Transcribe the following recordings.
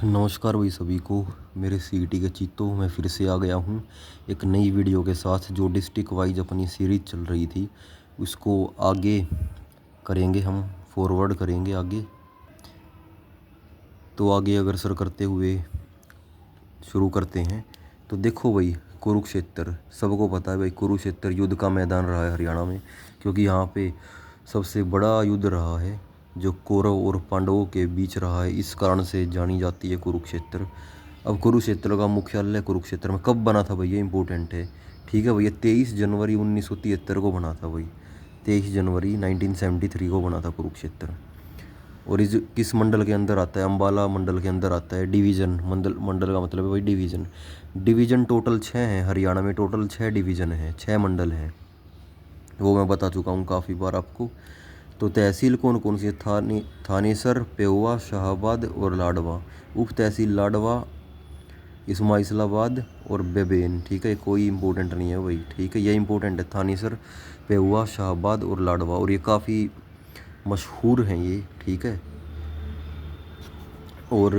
नमस्कार भाई सभी को। मेरे सीईटी के चीतों मैं फिर से आ गया हूँ एक नई वीडियो के साथ। जो डिस्ट्रिक्ट वाइज अपनी सीरीज चल रही थी उसको आगे करेंगे, हम फॉरवर्ड करेंगे आगे। तो आगे अग्रसर करते हुए शुरू करते हैं। तो देखो भाई, कुरुक्षेत्र सबको पता है भाई। कुरुक्षेत्र युद्ध का मैदान रहा है हरियाणा में, क्योंकि यहाँ पे सबसे बड़ा युद्ध रहा है जो कौरव और पांडवों के बीच रहा है। इस कारण से जानी जाती है कुरुक्षेत्र। अब कुरुक्षेत्र का मुख्यालय कुरुक्षेत्र में कब बना था भाई, ये इंपॉर्टेंट है। ठीक है भैया, 23 जनवरी 1973 को बना था भाई। 23 जनवरी 1973 को बना था कुरुक्षेत्र। और इस किस मंडल के अंदर आता है? अम्बाला मंडल के अंदर आता है। डिवीज़न, मंडल मंडल का मतलब है भाई डिवीज़न। डिवीज़न टोटल 6 हैं हरियाणा में। टोटल 6 डिवीज़न हैं, 6 मंडल हैं। वो मैं बता चुका हूँ काफ़ी बार आपको। तो तहसील कौन कौन सी है? थानेसर, पेहुआ, शाहाबाद और लाडवा। उप तहसील लाडवा, इस्माइलाबाद और बेबेन। ठीक है, कोई इंपॉर्टेंट नहीं है भाई। ठीक है, ये इंपॉर्टेंट है। थानेसर, पेहुआ, शाहाबाद और लाडवा, और ये काफ़ी मशहूर हैं ये। ठीक है। और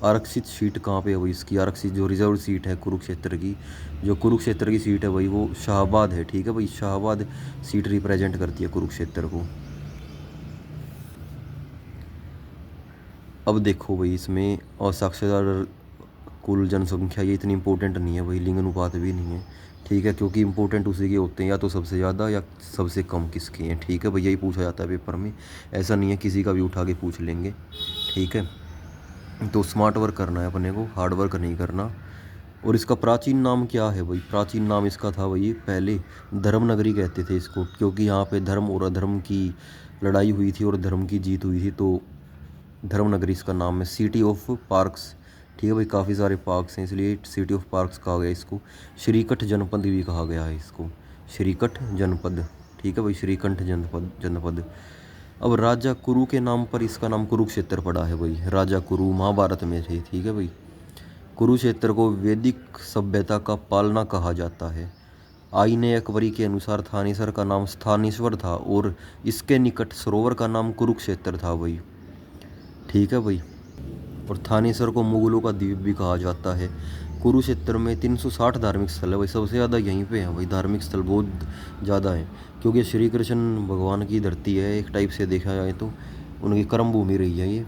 आरक्षित सीट कहाँ पे है भाई इसकी? आरक्षित जो रिजर्व सीट है कुरुक्षेत्र की, जो कुरुक्षेत्र की सीट है भाई, वो शाहाबाद है। ठीक है भाई, शाहाबाद सीट रिप्रेजेंट करती है कुरुक्षेत्र को। अब देखो भाई, इसमें और साक्षरता कुल जनसंख्या ये इतनी इंपॉर्टेंट नहीं है भाई, लिंग अनुपात भी नहीं है। ठीक है, क्योंकि इंपॉर्टेंट उसी के होते हैं, या तो सबसे ज़्यादा या सबसे कम किसके हैं। ठीक है भाई, यही पूछा जाता है पेपर में। ऐसा नहीं है किसी का भी उठा के पूछ लेंगे। ठीक है, तो स्मार्ट वर्क करना है अपने को, हार्ड वर्क नहीं करना। और इसका प्राचीन नाम क्या है भाई? प्राचीन नाम इसका था भाई, पहले धर्मनगरी कहते थे इसको, क्योंकि यहाँ पे धर्म और अधर्म की लड़ाई हुई थी और धर्म की जीत हुई थी। तो धर्मनगरी इसका नाम है। City of parks. ठीक है भाई, काफ़ी सारे पार्क्स हैं इसलिए सिटी ऑफ पार्क्स कहा गया इसको। श्रीकंठ जनपद भी कहा गया है इसको, श्रीकंठ जनपद। ठीक है भाई, श्रीकंठ जनपद जनपद। अब राजा कुरु के नाम पर इसका नाम कुरुक्षेत्र पड़ा है भाई। राजा कुरु महाभारत में थे। ठीक है भाई, कुरुक्षेत्र को वैदिक सभ्यता का पालना कहा जाता है। आईने अकबरी के अनुसार थानेसर का नाम स्थानेश्वर था और इसके निकट सरोवर का नाम कुरुक्षेत्र था भाई। ठीक है भाई, और थानेसर को मुगलों का द्वीप भी कहा जाता है। कुरुक्षेत्र में 360 धार्मिक स्थल है भाई। सबसे ज़्यादा यहीं पे है भाई, धार्मिक स्थल बहुत ज़्यादा है, क्योंकि श्री कृष्ण भगवान की धरती है एक टाइप से देखा जाए तो। उनकी कर्म भूमि रही है ये।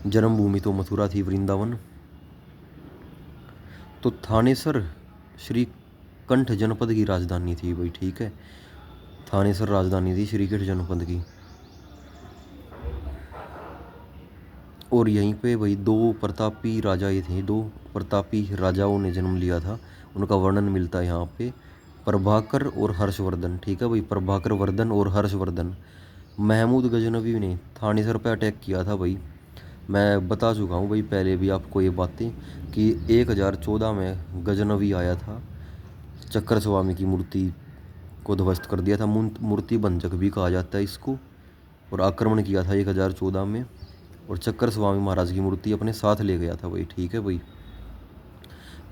जन्मभूमि तो मथुरा थी, वृंदावन। तो थानेसर श्रीकंठ जनपद की राजधानी थी भाई। ठीक है, थानेसर राजधानी थी श्रीकंठ जनपद की। और यहीं पे भाई दो प्रतापी राजा ये थे, दो प्रतापी राजाओं ने जन्म लिया था। उनका वर्णन मिलता है यहाँ पे, प्रभाकर और हर्षवर्धन। ठीक है भाई, प्रभाकर वर्धन और हर्षवर्धन। महमूद गजनवी ने थानेसर पे अटैक किया था भाई। मैं बता चुका हूँ भाई पहले भी आपको ये बातें, कि 1014 में गजनवी आया था, चक्र स्वामी की मूर्ति को ध्वस्त कर दिया था। मूर्ति भंजक भी कहा जाता है इसको। और आक्रमण किया था 1014 में, और चक्कर स्वामी महाराज की मूर्ति अपने साथ ले गया था भाई। ठीक है भाई,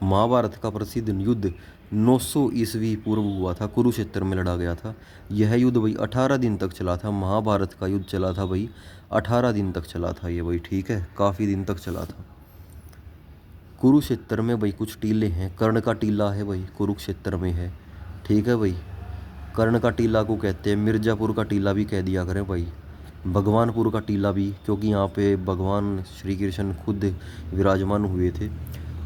महाभारत का प्रसिद्ध युद्ध 900 ईस्वी पूर्व हुआ था, कुरुक्षेत्र में लड़ा गया था। यह युद्ध भाई 18 दिन तक चला था। महाभारत का युद्ध चला था भाई 18 दिन तक चला था ये भाई। ठीक है, काफ़ी दिन तक चला था। कुरुक्षेत्र में भाई कुछ टीले हैं। कर्ण का टीला है भाई, कुरुक्षेत्र में है। ठीक है भाई, कर्ण का टीला को कहते हैं। मिर्ज़ापुर का टीला भी कह दिया करें भाई। भगवानपुर का टीला भी, क्योंकि यहाँ पे भगवान श्री कृष्ण खुद विराजमान हुए थे।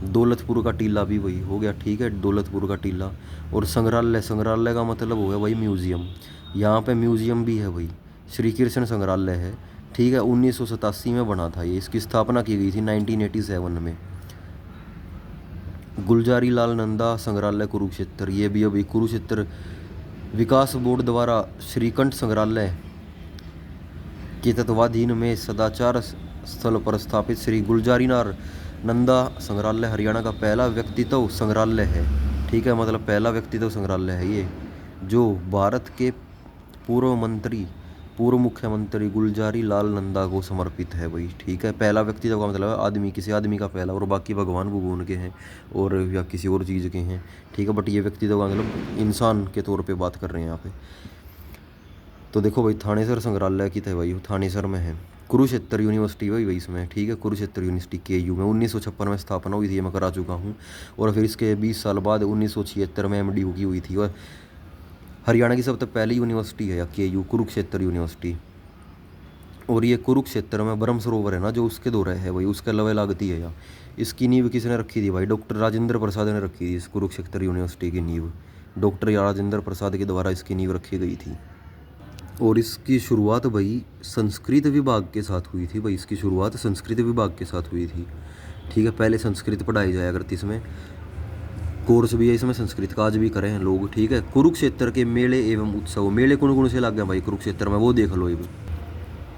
दौलतपुर का टीला भी वही हो गया। ठीक है, दौलतपुर का टीला। और संग्रहालय, संग्रहालय का मतलब हो गया भाई म्यूज़ियम। यहाँ पे म्यूज़ियम भी है भाई, श्री कृष्ण संग्रहालय है। ठीक है, 1987 में बना था ये। इसकी स्थापना की गई थी 1987 में। गुलजारी लाल नंदा संग्रहालय कुरुक्षेत्र, ये भी अभी कुरुक्षेत्र विकास बोर्ड द्वारा श्रीकंठ संग्रहालय के तत्वाधीन में सदाचार स्थल पर स्थापित श्री गुलजारीलाल नंदा संग्रहालय हरियाणा का पहला व्यक्तित्व संग्रहालय है। ठीक है, मतलब पहला व्यक्तित्व संग्रहालय है ये, जो भारत के पूर्व मुख्यमंत्री गुलजारी लाल नंदा को समर्पित है भाई। ठीक है, पहला व्यक्तित्व का मतलब है आदमी, किसी आदमी का पहला, और बाकी भगवान भगवान के हैं और या किसी और चीज़ के हैं। ठीक है, बट ये व्यक्तित्व का मतलब इंसान के तौर पे बात कर रहे हैं यहाँ पे। तो देखो भाई, थानेसर संग्रहालय की थे भाई, थानेसर में है। कुरुक्षेत्र यूनिवर्सिटी भाई इसमें, ठीक है, कुरुक्षेत्र यूनिवर्सिटी KU में 1956 में स्थापना हुई थी, ये मैं करा चुका हूँ। और फिर इसके 20 साल बाद 1976 में MD की हुई थी। और हरियाणा की सबसे पहली यूनिवर्सिटी है KU, कुरुक्षेत्र यूनिवर्सिटी। और ये कुरुक्षेत्र में ब्रह्म सरोवर है ना जो, उसके दौरे है भाई, उसके अलावा लागती है यहाँ। इसकी नींव किसने रखी थी भाई? डॉक्टर राजेंद्र प्रसाद ने रखी थी इस कुरुक्षेत्र यूनिवर्सिटी की नींव। डॉक्टर राजेंद्र प्रसाद के द्वारा इसकी नींव रखी गई थी। और इसकी शुरुआत भाई संस्कृत विभाग के साथ हुई थी भाई, इसकी शुरुआत संस्कृत विभाग के साथ हुई थी, ठीक है। पहले संस्कृत पढ़ाई जाया करती इसमें, कोर्स भी है इसमें संस्कृत का, आज भी करें हैं लोग, ठीक है। कुरुक्षेत्र के मेले एवं उत्सव, मेले कौन कौन से लग गए भाई कुरुक्षेत्र में, वो देख लो। ये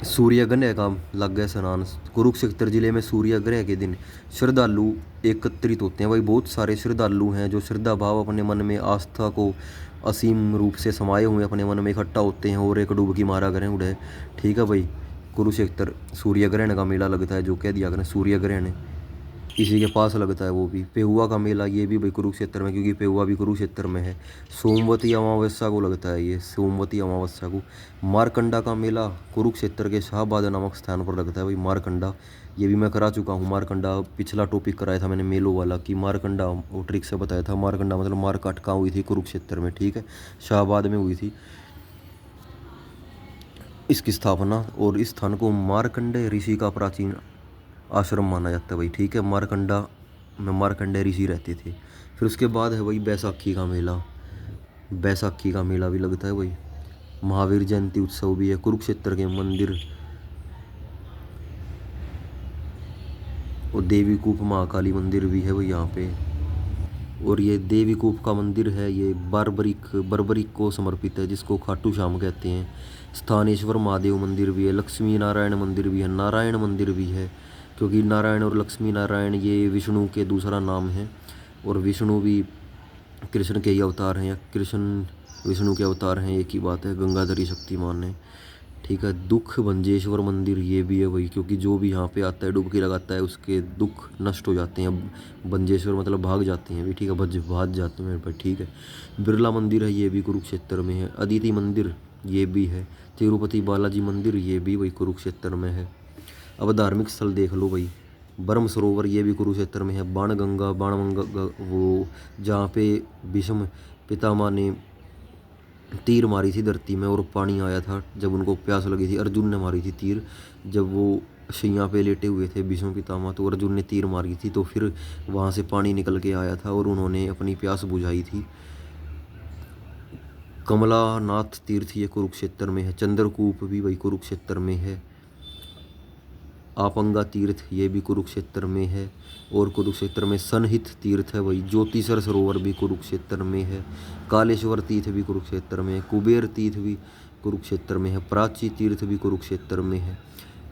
सूर्य ग्रहण का लग गया स्नान। कुरुक्षेत्र जिले में सूर्य ग्रहण के दिन श्रद्धालु एकत्रित होते हैं भाई। बहुत सारे श्रद्धालु हैं जो श्रद्धा भाव अपने मन में आस्था को असीम रूप से समाये हुए अपने मन में इकट्ठा होते हैं और एक डुबकी मारा करें उड़े, ठीक है भाई। कुरुक्षेत्र सूर्य ग्रहण का मेला लगता है, जो कह दिया करें सूर्य ग्रहण इसी के पास लगता है। वो भी पेहुआ का मेला, ये भी भाई कुरुक्षेत्र में, क्योंकि पेहुआ भी कुरुक्षेत्र में है। सोमवती अमावस्या को लगता है ये, सोमवती अमावस्या को। मारकंडा का मेला कुरुक्षेत्र के शाहबाद नामक स्थान पर लगता है भाई, मारकंडा। ये भी मैं करा चुका हूँ मारकंडा, पिछला टॉपिक कराया था मैंने मेलों वाला, कि मारकंडा वो ट्रिक से बताया था। मारकंडा मतलब मार काट कहाँ हुई थी? कुरुक्षेत्र में, ठीक है, शाहबाद में हुई थी इसकी स्थापना। और इस स्थान को मारकंडे ऋषि का प्राचीन आश्रम माना जाता है भाई, ठीक है। मारकंडा में मारकंडे ऋषि रहते थे। फिर उसके बाद है भाई बैसाखी का मेला, बैसाखी का मेला भी लगता है भाई। महावीर जयंती उत्सव भी है कुरुक्षेत्र के मंदिर। और देवी कूप महाकाली मंदिर भी है भाई यहाँ पे। और ये देवी कूप का मंदिर है, ये बर्बरिक को समर्पित है, जिसको खाटू श्याम कहते हैं। स्थानेश्वर महादेव मंदिर भी है, लक्ष्मी नारायण मंदिर भी है, नारायण मंदिर भी है, क्योंकि नारायण और लक्ष्मी नारायण ये विष्णु के दूसरा नाम है। और विष्णु भी कृष्ण के ही अवतार हैं, या कृष्ण विष्णु के अवतार हैं, एक ही बात है, गंगाधरी शक्तिमान है, ठीक है। दुख भंजेश्वर मंदिर ये भी है भाई, क्योंकि जो भी यहाँ पे आता है डुबकी लगाता है उसके दुख नष्ट हो जाते हैं। भंजेश्वर मतलब भाग जाते हैं भी, ठीक है, भाग जाते हैं भाई, ठीक है। बिरला मंदिर है, ये भी कुरुक्षेत्र में है। अदिति मंदिर ये भी है। तिरुपति बालाजी मंदिर ये भी भाई कुरुक्षेत्र में है। अब धार्मिक स्थल देख लो भाई, ब्रह्म सरोवर ये भी कुरुक्षेत्र में है। बाणगंगा वो जहाँ पे भीष्म पितामह ने तीर मारी थी धरती में और पानी आया था, जब उनको प्यास लगी थी। अर्जुन ने मारी थी तीर, जब वो शैया पे लेटे हुए थे भीष्म पितामह, तो अर्जुन ने तीर मारी थी, तो फिर वहाँ से पानी निकल के आया था और उन्होंने अपनी प्यास बुझाई थी। कमलानाथ तीर्थ ये कुरुक्षेत्र में है। चंद्रकूप भी भाई कुरुक्षेत्र में है। आपंगा तीर्थ ये भी कुरुक्षेत्र में है। और कुरुक्षेत्र में सनहित तीर्थ है भाई। ज्योतिसर सरोवर भी कुरुक्षेत्र में है। कालेश्वर तीर्थ भी कुरुक्षेत्र में है। कुबेर तीर्थ भी कुरुक्षेत्र में है। प्राची तीर्थ भी कुरुक्षेत्र में है।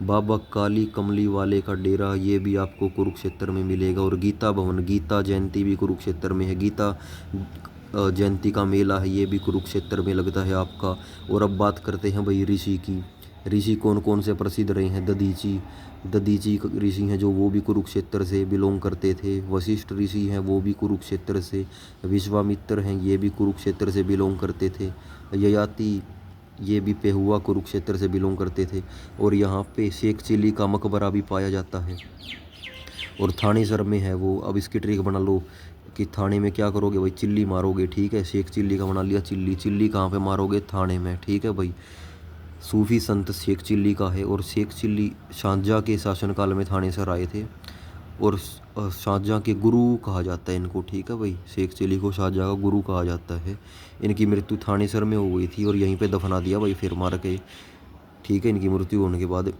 बाबा काली कमली वाले का डेरा ये भी आपको कुरुक्षेत्र में मिलेगा। और गीता भवन, गीता जयंती भी कुरुक्षेत्र में है। गीता जयंती का मेला है, ये भी कुरुक्षेत्र में लगता है आपका। और अब बात करते हैं भाई ऋषि की। ऋषि कौन कौन से प्रसिद्ध रहे हैं? दधीची ऋषि हैं जो, वो भी कुरुक्षेत्र से बिलोंग करते थे। वशिष्ठ ऋषि हैं, वो भी कुरुक्षेत्र से। विश्वामित्र हैं, ये भी कुरुक्षेत्र से बिलोंग करते थे। ययाति ये भी पेहुआ कुरुक्षेत्र से बिलोंग करते थे। और यहाँ पे शेख चिल्ली का मकबरा भी पाया जाता है। और थानेसर में है वो। अब इसकी ट्रिक बना लो कि थाने में क्या करोगे भाई? चिल्ली मारोगे, ठीक है। शेख चिल्ली का बना लिया चिल्ली। चिल्ली कहाँ पे मारोगे? थाने में, ठीक है भाई। सूफी संत शेख चिल्ली का है। और शेख चिल्ली शाहजहाँ के शासनकाल में थानेसर आए थे। और शाहजहाँ के गुरु कहा जाता है इनको, ठीक है भाई। शेख चिल्ली को शाहजहाँ का गुरु कहा जाता है। इनकी मृत्यु थानेसर में हो गई थी और यहीं पे दफना दिया भाई, फिर मार के, ठीक है। इनकी मृत्यु होने के बाद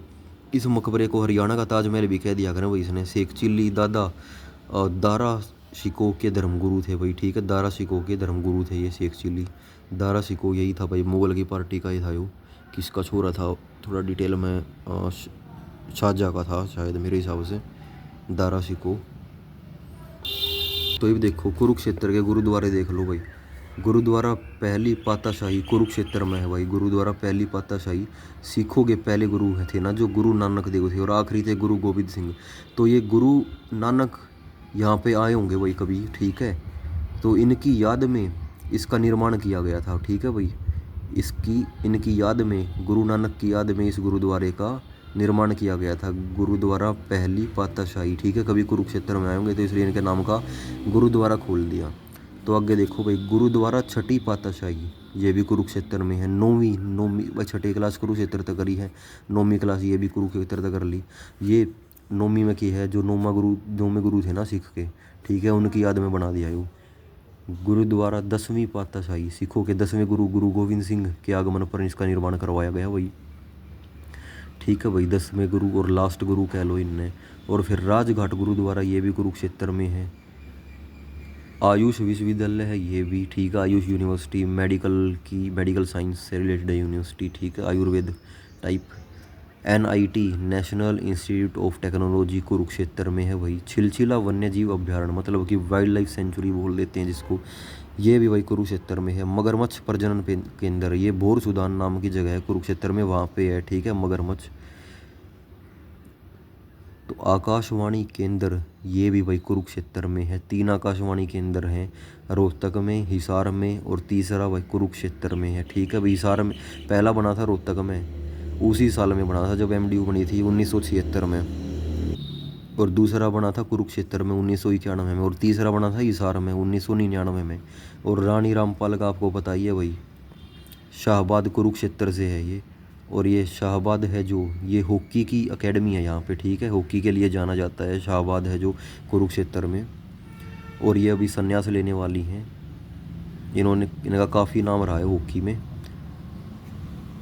इस मकबरे को हरियाणा का ताजमहल भी कह दिया करें भाई इसने। शेख चिल्ली दारा शिकोह के धर्मगुरु थे भाई, ठीक है। दारा शिकोह के धर्मगुरु थे ये शेख चिल्ली। दारा शिकोह यही था भाई, मुगल की पार्टी का ही था वो। किसका छोरा था थोड़ा डिटेल में, शाहजहाँ का था शायद मेरे हिसाब से, दारा शिकोह। तो ये देखो कुरुक्षेत्र के गुरुद्वारे देख लो भाई। गुरुद्वारा पहली पातशाही कुरुक्षेत्र में है भाई। गुरुद्वारा पहली पातशाही सिखों के पहले गुरु थे ना, जो गुरु नानक देव थे, और आखिरी थे गुरु गोबिंद सिंह। तो ये गुरु नानक यहाँ पे आए होंगे भाई कभी, ठीक है। तो इनकी याद में इसका निर्माण किया गया था, ठीक है भाई। इनकी याद में, गुरु नानक की याद में इस गुरुद्वारे का निर्माण किया गया था गुरुद्वारा पहली पातशाही, ठीक है। कभी कुरुक्षेत्र में आए होंगे तो इसलिए इनके नाम का गुरुद्वारा खोल दिया। तो आगे देखो भाई, गुरुद्वारा छठी पातशाही, ये भी कुरुक्षेत्र में है। नौवीं नौवीं भाई, छठी क्लास कुरुक्षेत्र तक करी है, नौवीं क्लास ये भी कुरुक्षेत्र तक कर ली। ये नौवीं में की है, जो नौवें गुरु थे ना सिख के, ठीक है, उनकी याद में बना दिया है वो गुरुद्वारा। 10वीं पातशाही, सिखों के 10वें गुरु गुरु गोविंद सिंह के आगमन पर इसका निर्माण करवाया गया वही, ठीक है भाई। 10वें गुरु और लास्ट गुरु कह लो इनने। और फिर राजघाट गुरुद्वारा, ये भी कुरुक्षेत्र में है। आयुष विश्वविद्यालय है ये भी, ठीक है। आयुष यूनिवर्सिटी, मेडिकल साइंस से रिलेटेड यूनिवर्सिटी, ठीक है, Ayurveda type. NIT national institute of technology Kurukshetra में है भाई। छिलछिला वन्य जीव अभ्यारण्य, मतलब कि वाइल्ड लाइफ सेंचुरी बोल देते हैं जिसको, ये भी भाई कुरुक्षेत्र में है। मगरमच्छ प्रजनन केंद्र, ये भोर सुदान नाम की जगह है कुरुक्षेत्र में, वहाँ पे है, ठीक है, मगरमच्छ। तो आकाशवाणी केंद्र, ये भी भाई कुरुक्षेत्र में है। 3 आकाशवाणी केंद्र हैं, रोहतक में, हिसार में और तीसरा भाई कुरुक्षेत्र में है, ठीक है भाई। हिसार में पहला बना था, रोहतक में उसी साल में बना था जब MDU बनी थी 1976 में, और दूसरा बना था कुरुक्षेत्र में 1991 में, और तीसरा बना था हिसार में 1999 में। और रानी रामपाल का आपको पता ही है भाई, शाहबाद कुरुक्षेत्र से है ये। और ये शाहबाद है जो, ये हॉकी की एकेडमी है यहाँ पे, ठीक है, हॉकी के लिए जाना जाता है, शाहबाद है जो कुरुक्षेत्र में। और ये अभी संन्यास लेने वाली हैं, इनका काफ़ी नाम रहा है हॉकी में।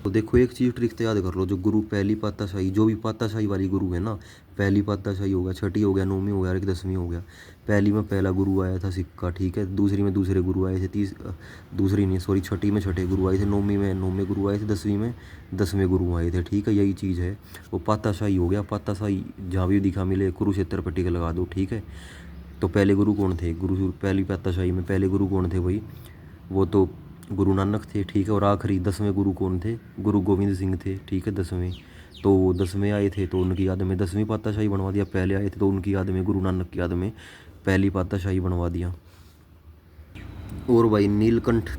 तो देखो एक चीज़ ट्रिक तो याद कर लो, जो गुरु पहली पातशाही, जो भी पातशाही वाली गुरु है ना, पहली पातशाही हो गया, छठी हो गया, नौवीं हो गया और एक 10वीं हो गया। पहली में पहला गुरु आया था सिक्का, ठीक है। दूसरी में दूसरे गुरु आए थे, दूसरी नहीं सॉरी, छठी में छठे गुरु आए थे, नौवीं में नौवें गुरु आए थे, 10वीं में 10वें गुरु आए थे, ठीक है। यही चीज़ है, वो पातशाही हो गया। पातशाही जहाँ भी दिखा मिले कुरुक्षेत्र पर टिका लगा दो, ठीक है। तो पहले गुरु कौन थे, गुरु पहली पातशाही में पहले गुरु कौन थे भाई, वो तो गुरु नानक थे, ठीक है। और आखिरी 10वें गुरु कौन थे, गुरु गोविंद सिंह थे, ठीक है, 10वें। तो वो 10वें आए थे तो उनकी याद में 10वीं पातशाही बनवा दिया। पहले आए थे तो उनकी याद में, गुरु नानक की याद में पहली पातशाही बनवा दिया। और भाई नीलकंठ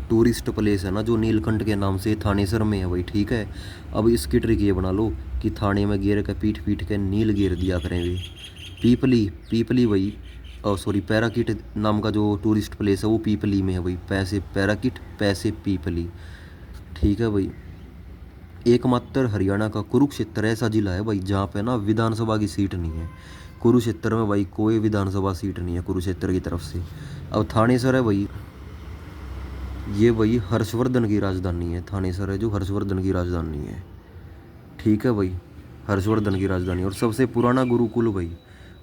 टूरिस्ट प्लेस है ना, जो नीलकंठ के नाम से थानेसर में है भाई, ठीक है। अब इसकी ट्रिक ये बना लो कि थाने में गेर के पीट पीट के नील गेर दिया करेंगे। पीपली भाई, सॉरी, पैराकिट नाम का जो टूरिस्ट प्लेस है वो पीपली में है भाई। पैसे पैराकिट, पैसे पीपली, ठीक है भाई। एकमात्र हरियाणा का कुरुक्षेत्र ऐसा जिला है भाई जहाँ पे ना विधानसभा की सीट नहीं है। कुरुक्षेत्र में भाई कोई विधानसभा सीट नहीं है कुरुक्षेत्र की तरफ से। अब थानेसर है भाई, ये भाई हर्षवर्धन की राजधानी है। थानेसर है जो हर्षवर्धन की राजधानी है, ठीक है भाई, हर्षवर्धन की राजधानी। और सबसे पुराना गुरुकुल भाई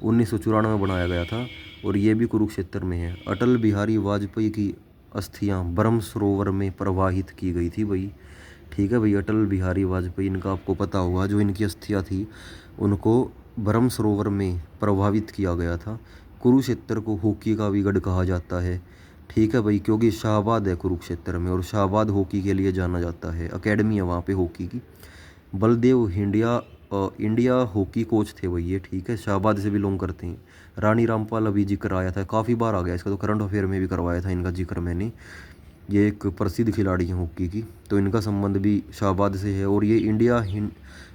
1994 में बनाया गया था, और ये भी कुरुक्षेत्र में है। अटल बिहारी वाजपेयी की अस्थियां ब्रह्म सरोवर में प्रवाहित की गई थी भाई, ठीक है भाई। अटल बिहारी वाजपेयी, इनका आपको पता होगा, जो इनकी अस्थियां थी उनको ब्रह्म सरोवर में प्रभावित किया गया था। कुरुक्षेत्र को हॉकी का भी गढ़ कहा जाता है, ठीक है भाई, क्योंकि शाहबाद है कुरुक्षेत्र में, और शाहबाद हॉकी के लिए जाना जाता है। एकेडमी है वहाँ पे हॉकी की। बलदेव इंडिया हॉकी कोच थे भाई ये, ठीक है, शाहबाद से बिलोंग करते हैं। रानी रामपाल अभी जिक्र आया था, काफ़ी बार आ गया इसका, तो करंट अफेयर में भी करवाया था इनका जिक्र मैंने। ये एक प्रसिद्ध खिलाड़ी हैं हॉकी की, तो इनका संबंध भी शाहबाद से है। और ये इंडिया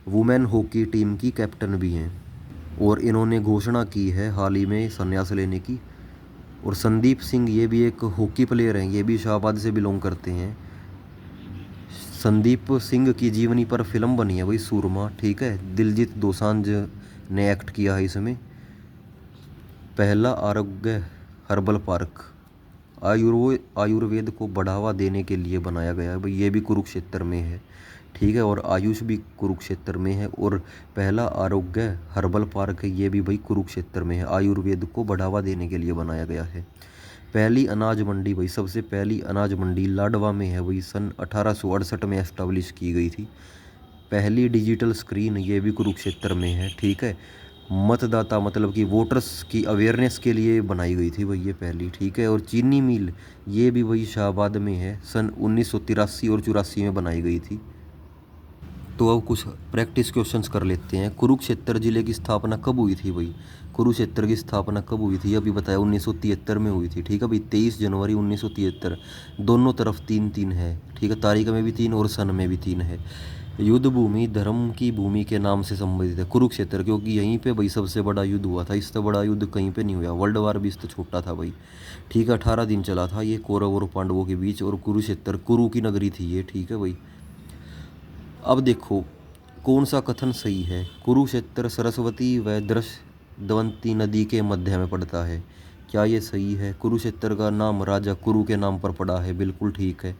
वुमेन हॉकी टीम की कैप्टन भी हैं, और इन्होंने घोषणा की है हाल ही में संन्यास लेने की। और संदीप सिंह, ये भी एक हॉकी प्लेयर हैं, ये भी शाहबाद से बिलोंग करते हैं। संदीप सिंह की जीवनी पर फिल्म बनी है भाई, सूरमा, ठीक है। दिलजीत दोसांझ ने एक्ट किया है इसमें। पहला आरोग्य हर्बल पार्क आयुर्वेद को बढ़ावा देने के लिए बनाया गया है भाई, ये भी कुरुक्षेत्र में है, ठीक है। और आयुष भी कुरुक्षेत्र में है। और पहला आरोग्य हर्बल पार्क है, ये भी भाई कुरुक्षेत्र में है, आयुर्वेद को बढ़ावा देने के लिए बनाया गया है। पहली अनाज मंडी भाई, सबसे पहली अनाज मंडी लाडवा में है भाई, सन 1868 में एस्टाब्लिश की गई थी। पहली डिजिटल स्क्रीन, ये भी कुरुक्षेत्र में है, ठीक है। मतदाता मतलब कि वोटर्स की अवेयरनेस के लिए बनाई गई थी भाई ये पहली, ठीक है। और चीनी मिल, ये भी वही शाहबाद में है, सन 1983 और 84 में बनाई गई थी। तो अब कुछ प्रैक्टिस क्वेश्चंस कर लेते हैं। कुरुक्षेत्र जिले की स्थापना कब हुई थी भाई, कुरुक्षेत्र की स्थापना कब हुई थी, अभी बताया 1973 में हुई थी, ठीक है भाई, 23 जनवरी 1973। दोनों तरफ 3-3 है, ठीक है, तारीख में भी 3 और सन में भी 3 है। युद्ध भूमि धर्म की भूमि के नाम से संबंधित है कुरुक्षेत्र, क्योंकि यहीं पे भाई सबसे बड़ा युद्ध हुआ था। इससे बड़ा युद्ध कहीं पे नहीं हुआ। वर्ल्ड वार भी इससे छोटा था भाई। ठीक है, 18 दिन चला था ये कौरव और पांडवों के बीच, और कुरुक्षेत्र कुरु की नगरी थी ये। ठीक है भाई। अब देखो कौन सा कथन सही है। कुरुक्षेत्र सरस्वती व दृश्यवंती नदी के मध्य में पड़ता है। क्या ये सही है? कुरुक्षेत्र का नाम राजा कुरु के नाम पर पड़ा है, बिल्कुल ठीक है।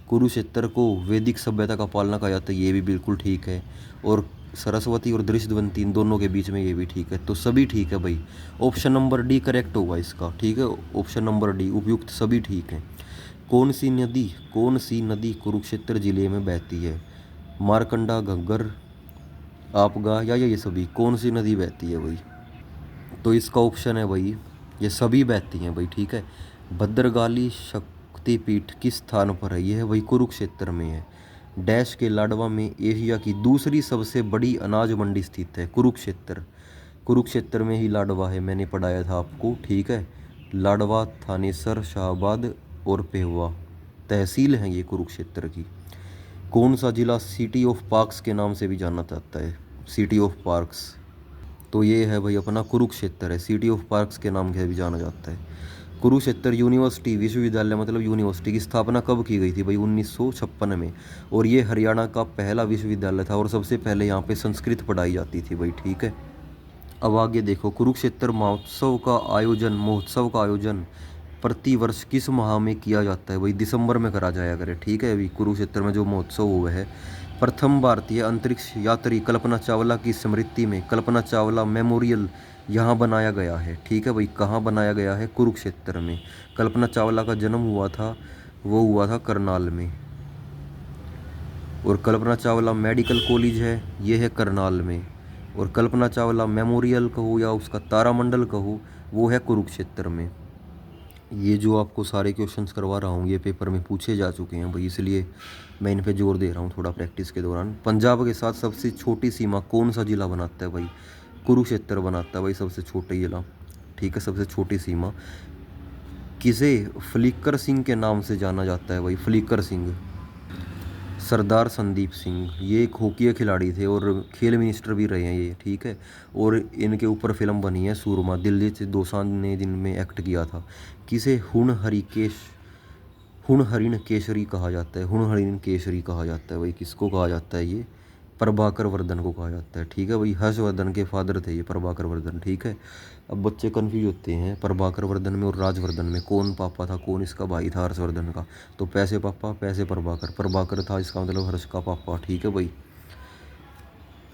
कुरुक्षेत्र को वैदिक सभ्यता का पालना कहा जाता है, ये भी बिल्कुल ठीक है। और सरस्वती और दृश्यवंती इन दोनों के बीच में, ये भी ठीक है। तो सभी ठीक है भाई। ऑप्शन नंबर डी करेक्ट होगा इसका। ठीक है, ऑप्शन नंबर डी उपयुक्त सभी ठीक है। कौन सी नदी कुरुक्षेत्र जिले में बहती है? मारकंडा, घग्गर, आपगा या ये सभी? कौन सी नदी बहती है भाई? तो इसका ऑप्शन है भाई, ये सभी बहती हैं भाई। ठीक है। भद्रकाली शक्तिपीठ किस स्थान पर है? ये है भाई कुरुक्षेत्र में है। डैश के लाडवा में एशिया की दूसरी सबसे बड़ी अनाज मंडी स्थित है। कुरुक्षेत्र, कुरुक्षेत्र में ही लाडवा है, मैंने पढ़ाया था आपको। ठीक है। लाडवा, थानेसर, शाहबाद और पेहवा तहसील हैं ये कुरुक्षेत्र की। कौन सा जिला सिटी ऑफ पार्क्स के नाम से भी जाना जाता है? सिटी ऑफ पार्क्स, तो ये है भाई अपना कुरुक्षेत्र है, सिटी ऑफ पार्क्स के नाम से भी जाना जाता है। कुरुक्षेत्र यूनिवर्सिटी विश्वविद्यालय मतलब यूनिवर्सिटी की स्थापना कब की गई थी भाई? 1956 में। और ये हरियाणा का पहला विश्वविद्यालय था, और सबसे पहले यहाँ पे संस्कृत पढ़ाई जाती थी भाई। ठीक है। अब आगे देखो, कुरुक्षेत्र महोत्सव का आयोजन प्रति वर्ष किस माह में किया जाता है भाई? दिसंबर में करा जाया करे। ठीक है। अभी कुरुक्षेत्र में जो महोत्सव हुआ है, प्रथम भारतीय अंतरिक्ष यात्री कल्पना चावला की स्मृति में कल्पना चावला मेमोरियल यहाँ बनाया गया है। ठीक है भाई। कहाँ बनाया गया है? कुरुक्षेत्र में। कल्पना चावला का जन्म हुआ था, वो हुआ था करनाल में। और कल्पना चावला मेडिकल कॉलेज है, ये है करनाल में। और कल्पना चावला मेमोरियल कहो या उसका तारामंडल कहो, वो है कुरुक्षेत्र में। ये जो आपको सारे क्वेश्चंस करवा रहा हूँ, ये पेपर में पूछे जा चुके हैं भाई, इसलिए मैं इन पे जोर दे रहा हूँ थोड़ा प्रैक्टिस के दौरान। पंजाब के साथ सबसे छोटी सीमा कौन सा जिला बनाता है भाई? कुरुक्षेत्र बनाता है भाई सबसे छोटा जिला। ठीक है, सबसे छोटी सीमा। किसे फ्लिकर सिंह के नाम से जाना जाता है भाई? फ्लिकर सिंह, सरदार संदीप सिंह, ये एक हॉकी खिलाड़ी थे और खेल मिनिस्टर भी रहे हैं ये। ठीक है। और इनके ऊपर फिल्म बनी है सूरमा, दिलजीत दोसांझ ने जिनमें एक्ट किया था। किसे हुण हरिण केसरी कहा जाता है? हुण हरिण केसरी कहा जाता है भाई। किसको कहा जाता है ये? प्रभाकर वर्धन को कहा जाता है। ठीक है भाई। हर्षवर्धन के फादर थे ये प्रभाकर वर्धन। ठीक है। अब बच्चे कन्फ्यूज होते हैं प्रभाकर वर्धन में और राजवर्धन में, कौन पापा था, कौन इसका भाई था हर्षवर्धन का? तो पैसे पापा, पैसे प्रभाकर, प्रभाकर था इसका मतलब हर्ष का पापा। ठीक है भाई।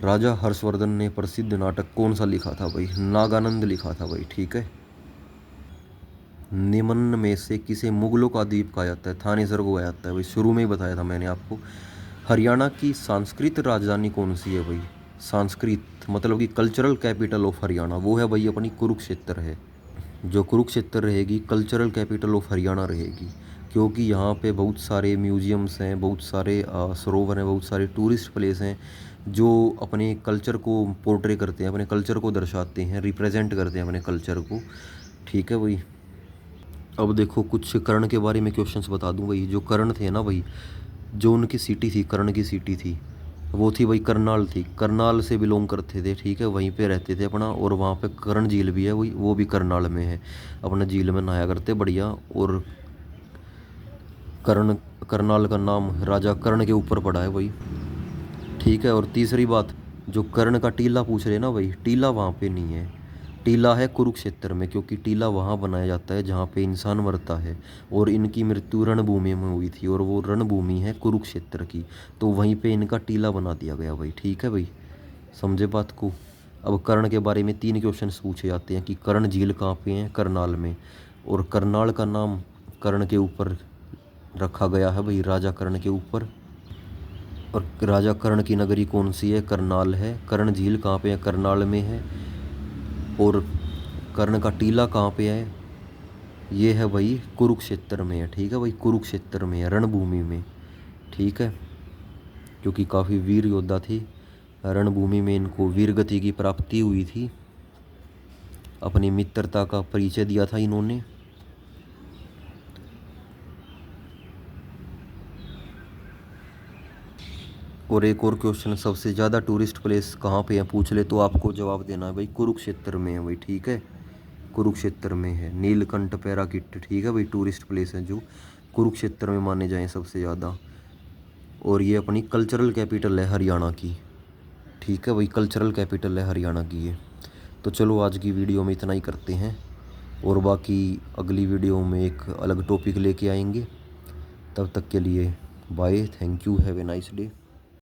राजा हर्षवर्धन ने प्रसिद्ध नाटक कौन सा लिखा था भाई? नागानंद लिखा था भाई। ठीक है। निम्न में से किसे मुगलों का द्वीप कहा जाता है? थानेसर को कहा जाता है भाई, शुरू में ही बताया था मैंने आपको। हरियाणा की सांस्कृतिक राजधानी कौन सी है भाई? सांस्कृत मतलब कि कल्चरल कैपिटल ऑफ हरियाणा, वो है भाई अपनी कुरुक्षेत्र है। जो कुरुक्षेत्र रहेगी कल्चरल कैपिटल ऑफ हरियाणा रहेगी, क्योंकि यहाँ पे बहुत सारे म्यूजियम्स हैं, बहुत सारे सरोवर हैं, बहुत सारे टूरिस्ट प्लेस हैं जो अपने कल्चर को पोर्ट्रे करते हैं, अपने कल्चर को दर्शाते हैं, रिप्रेजेंट करते हैं अपने कल्चर को। ठीक है भाई। अब देखो कुछ कर्ण के बारे में क्वेश्चंस बता दूं भाई। जो कर्ण थे ना भाई, जो उनकी सिटी थी, कर्ण की सिटी थी, वो थी भाई करनाल थी। करनाल से बिलोंग करते थे। ठीक है। वहीं पे रहते थे अपना, और वहाँ पे कर्ण झील भी है वही, वो भी करनाल में है। अपना झील में नहाया करते बढ़िया। और कर्ण, करनाल का नाम राजा कर्ण के ऊपर पड़ा है भाई। ठीक है। और तीसरी बात, जो कर्ण का टीला पूछ रहे ना भाई, टीला वहाँ पे नहीं है, टीला है कुरुक्षेत्र में, क्योंकि टीला वहाँ बनाया जाता है जहाँ पे इंसान मरता है। और इनकी मृत्यु रणभूमि में हुई थी, और वो रणभूमि है कुरुक्षेत्र की, तो वहीं पे इनका टीला बना दिया गया भाई। ठीक है भाई। समझे बात को? अब कर्ण के बारे में 3 क्वेश्चन पूछे जाते हैं कि कर्ण झील कहाँ पे है? करनाल में। और करनाल का नाम कर्ण के ऊपर रखा गया है भाई, राजा कर्ण के ऊपर। और राजा कर्ण की नगरी कौन सी है? करनाल है। कर्ण झील कहाँ पे है? करनाल में है। और कर्ण का टीला कहाँ पे है? ये है भाई कुरुक्षेत्र में है। ठीक है भाई। कुरुक्षेत्र में है, रणभूमि में। ठीक है। क्योंकि काफ़ी वीर योद्धा थे, रणभूमि में इनको वीर गति की प्राप्ति हुई थी। अपनी मित्रता का परिचय दिया था इन्होंने। और एक और क्वेश्चन, सबसे ज़्यादा टूरिस्ट प्लेस कहाँ पे है पूछ ले तो आपको जवाब देना है भाई कुरुक्षेत्र में है भाई, ठीक है। कुरुक्षेत्र में है नीलकंठ पैराकिट, ठीक है भाई, टूरिस्ट प्लेस है जो कुरुक्षेत्र में माने जाएं सबसे ज़्यादा। और ये अपनी कल्चरल कैपिटल है हरियाणा की, ठीक है भाई, कल्चरल कैपिटल है हरियाणा की ये। तो चलो आज की वीडियो में इतना ही करते हैं, और बाकी अगली वीडियो में एक अलग टॉपिक लेके आएंगे। तब तक के लिए bye, thank you, have a nice day.